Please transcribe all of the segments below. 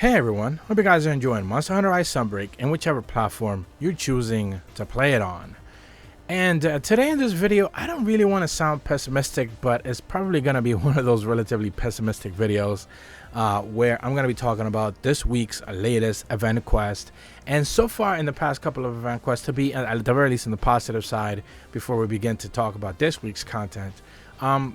Hey everyone, hope you guys are enjoying Monster Hunter Rise Sunbreak in whichever platform you're choosing to play it on. And today in this video, I don't really want to sound pessimistic, but it's probably going to be one of those relatively pessimistic videos where I'm going to be talking about this week's latest event quest. And so far in the past couple of event quests, to be at the very least on the positive side, before we begin to talk about this week's content,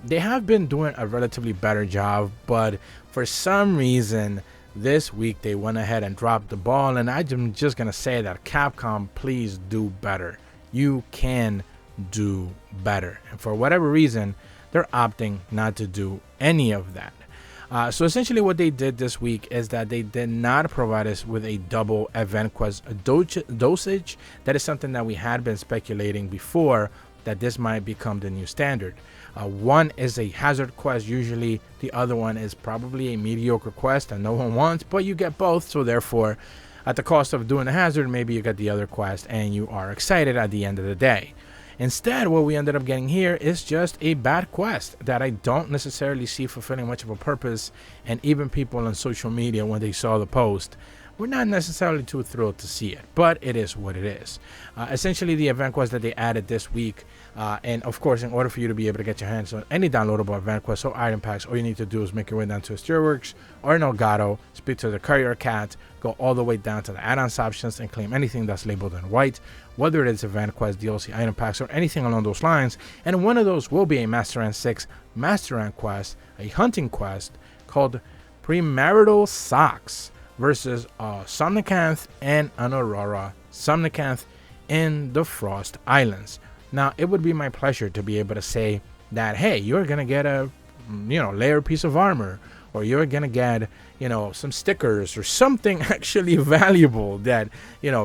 they have been doing a relatively better job, but for some reason, this week they went ahead and dropped the ball, and I'm just gonna say that Capcom, please do better. You can do better, and for whatever reason they're opting not to do any of that. So essentially what they did this week is that they did not provide us with a double event quest dosage. That is something that we had been speculating before, that this might become the new standard. One is a hazard quest usually, the other one is probably a mediocre quest that no one wants, but you get both, so therefore at the cost of doing the hazard, maybe you get the other quest and you are excited at the end of the day. Instead, what we ended up getting here is just a bad quest that I don't necessarily see fulfilling much of a purpose, and even people on social media, when they saw the post, we're not necessarily too thrilled to see it, but it is what it is. Essentially, the event quest that they added this week, and of course, in order for you to be able to get your hands on any downloadable event quests or item packs, all you need to do is make your way down to Steelworks or Elgato, speak to the courier cat, go all the way down to the add-ons options, and claim anything that's labeled in white, whether it is event quest, DLC, item packs, or anything along those lines. And one of those will be a Master Rank 6 Master Rank quest, a hunting quest called Premarital Socks, versus Somnicanth and an Aurora Somnicanth in the Frost Islands. Now, it would be my pleasure to be able to say that, hey, you're gonna get a layered piece of armor, or you're gonna get some stickers or something actually valuable, that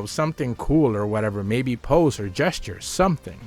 something cool or whatever, maybe pose or gesture, something.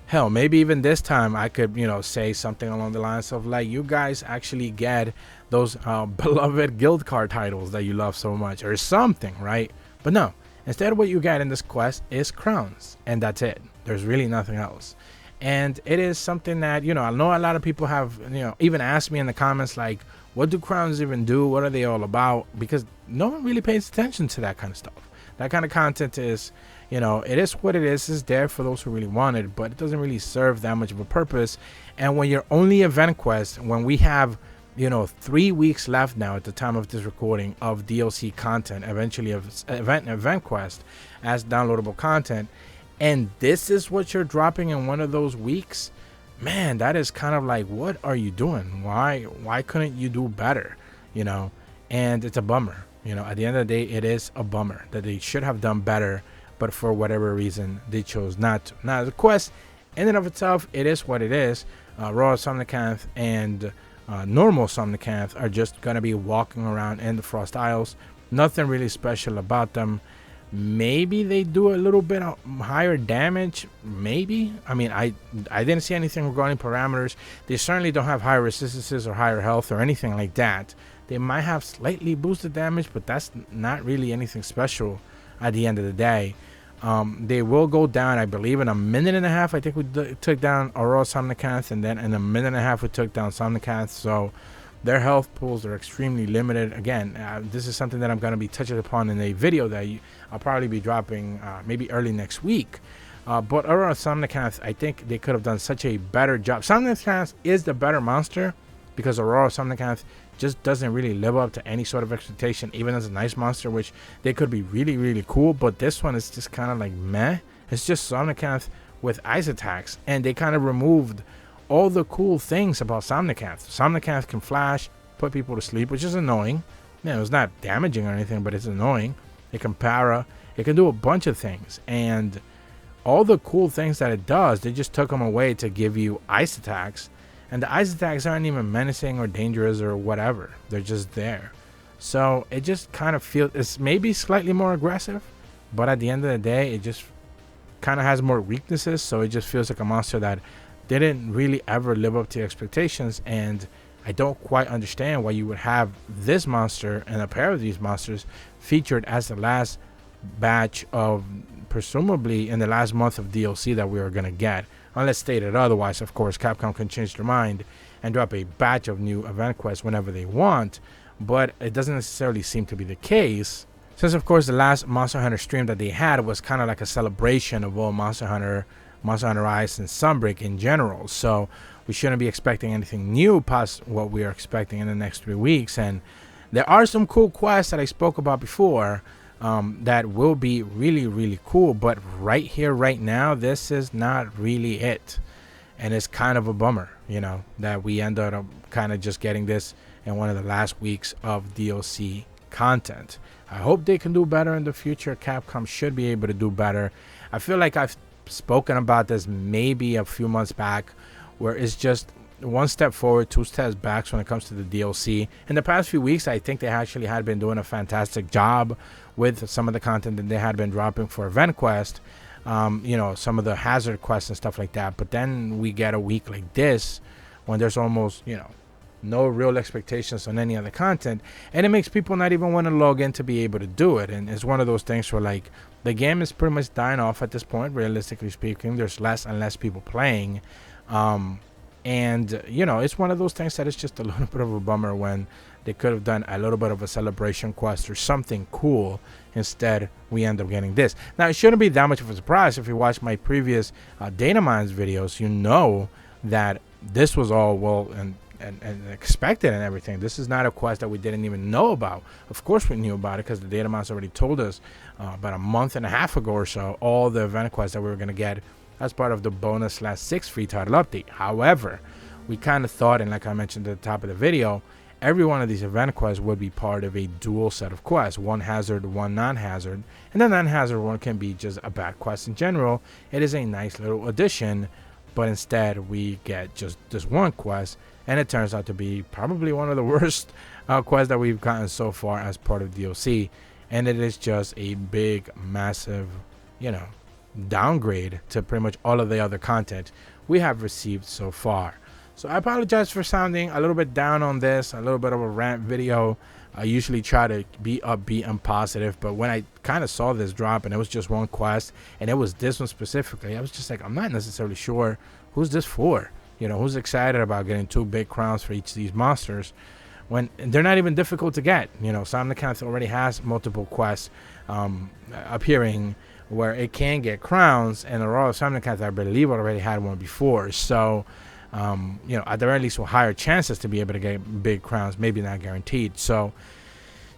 Hell, maybe even this time I could, say something along the lines of, like, you guys actually get those beloved guild card titles that you love so much, or something, right? But no, instead what you get in this quest is crowns, and that's it. There's really nothing else. And it is something that, I know a lot of people have, even asked me in the comments, like, what do crowns even do? What are they all about? Because no one really pays attention to that kind of stuff. That kind of content is, it is what it is. It's there for those who really want it, but it doesn't really serve that much of a purpose. And when your only event quest, when we have 3 weeks left now at the time of this recording of DLC content, eventually of event quest as downloadable content, and this is what you're dropping in one of those weeks, man, that is kind of like, what are you doing? Why couldn't you do better? And it's a bummer. At the end of the day, it is a bummer that they should have done better, but for whatever reason they chose not to. Now, the quest in and of itself, it is what it is. Royal Somnicanth and normal Somnicanth are just going to be walking around in the Frost Isles. Nothing really special about them. Maybe they do a little bit of higher damage, maybe. I mean, I didn't see anything regarding parameters. They certainly don't have higher resistances or higher health or anything like that. They might have slightly boosted damage, but that's not really anything special at the end of the day. They will go down, I believe, in a minute and a half. I think we took down Aurora Somnicanth, and then in a minute and a half we took down Somnicanth. So their health pools are extremely limited. Again, this is something that I'm going to be touching upon in a video that I'll probably be dropping maybe early next week. But Aurora Somnicanth, I think they could have done such a better job. Somnicanth is the better monster, because Aurora Somnicanth just doesn't really live up to any sort of expectation, even as a nice monster, which they could be really, really cool. But this one is just kind of like meh. It's just Somnicanth with ice attacks, and they kind of removed all the cool things about Somnicanth. Somnicanth can flash, put people to sleep, which is annoying. It's not damaging or anything, but it's annoying. It can para. It can do a bunch of things, and all the cool things that it does, they just took them away to give you ice attacks. And the ice attacks aren't even menacing or dangerous or whatever. They're just there. So it just kind of feels, it's maybe slightly more aggressive, but at the end of the day, it just kind of has more weaknesses. So it just feels like a monster that didn't really ever live up to expectations. And I don't quite understand why you would have this monster and a pair of these monsters featured as the last batch of, presumably in the last month of DLC that we are going to get. Unless stated otherwise, of course, Capcom can change their mind and drop a batch of new event quests whenever they want. but it doesn't necessarily seem to be the case, since of course the last Monster Hunter stream that they had was kind of like a celebration of all Monster Hunter Rise, and Sunbreak in general. So we shouldn't be expecting anything new past what we are expecting in the next 3 weeks. And there are some cool quests that I spoke about before that will be really, really cool, but right here, right now, this is not really it. And it's kind of a bummer, you know, that we ended up kind of just getting this in one of the last weeks of DLC content. I hope they can do better in the future. Capcom should be able to do better. I feel like I've spoken about this maybe a few months back, where it's just one step forward, 2 steps back when it comes to the DLC. In the past few weeks, I think they actually had been doing a fantastic job with some of the content that they had been dropping for Event Quest, you know, some of the hazard quests and stuff like that. But then we get a week like this when there's almost, you know, no real expectations on any other content, and it makes people not even want to log in to be able to do it. And it's one of those things where, like, the game is pretty much dying off at this point, realistically speaking. There's less and less people playing, and you know, it's one of those things that is just a little bit of a bummer when they could have done a little bit of a celebration quest or something cool. Instead, we end up getting this. Now, it shouldn't be that much of a surprise. If you watch my previous data mines videos, you know that this was all well and expected and everything. This is not a quest that we didn't even know about. Of course we knew about it, because the data mines already told us about a month and a half ago or so all the event quests that we were going to get as part of the bonus /6 free title update. However, we kind of thought, and like I mentioned at the top of the video, every one of these event quests would be part of a dual set of quests, one hazard, one non-hazard, and the non-hazard one can be just a bad quest in general. It is a nice little addition, but instead we get just this one quest, and it turns out to be probably one of the worst quests that we've gotten so far as part of DLC. And it is just a big, massive, you know, downgrade to pretty much all of the other content we have received so far. So I apologize for sounding a little bit down on this, a little bit of a rant video. I usually try to be upbeat and positive, but when I kind of saw this drop and it was just one quest, and it was this one specifically, I was just like, I'm not necessarily sure who's this for. You know, who's excited about getting 2 big crowns for each of these monsters when they're not even difficult to get? You know, Somnicanth already has multiple quests appearing where it can get crowns, and the Royal Somnicanth, I believe, already had one before. So, you know, at the very least, with higher chances to be able to get big crowns, maybe not guaranteed. So,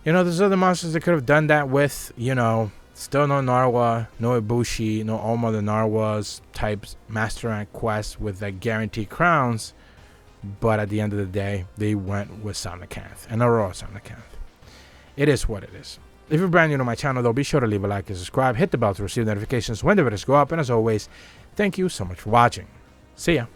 you know, there's other monsters that could have done that with, you know. Still no Narwa, no Ibushi, no Allmother Narwas types master rank quests with like guaranteed crowns, but at the end of the day, they went with Somnicanth, and a raw Somnicanth. It is what it is. If you're brand new to my channel, though, be sure to leave a like and subscribe, hit the bell to receive notifications when the videos go up, and as always, thank you so much for watching. See ya.